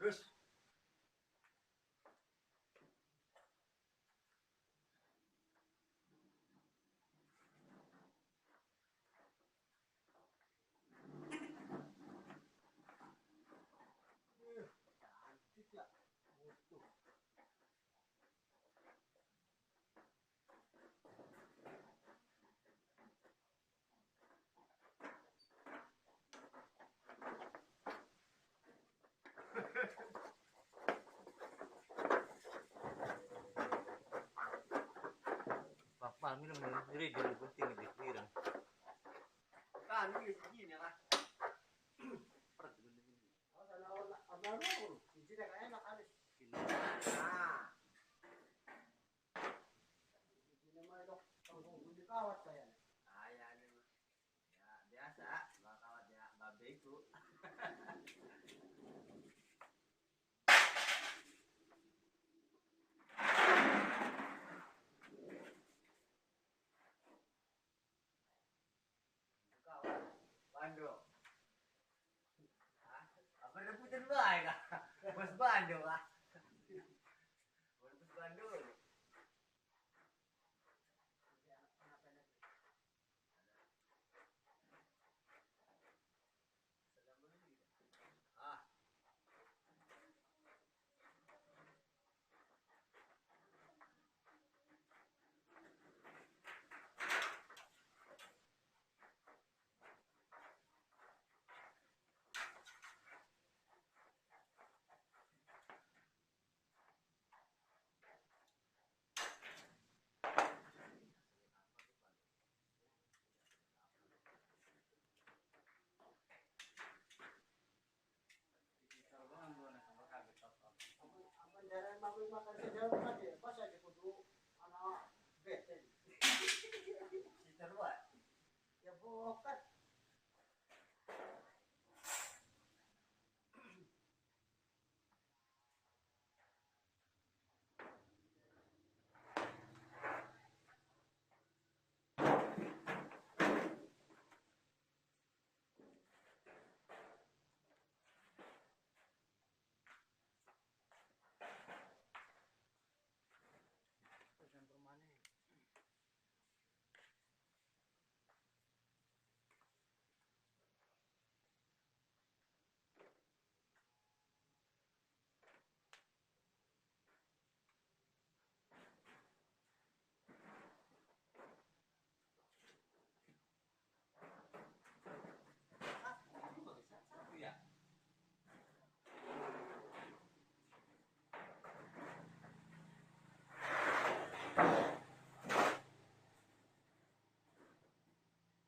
Terus cantik ya. Untuk. Bapak minum sendiri dulu penting di pikiran. Kan ini begini lah. Oh, kalau abang di sini kan enak kali. Nah. Di sini mah dok, kalau di kawat saya. Ah ya, ya biasa, kawat ya babeku. Bandung. Apa rebutan baik ah? Bos Bandung ah. Bos Bandung. Ah. Jangan makan sejauh aja, pas aja kudu anak bete. Si terbuat. Ya bukan.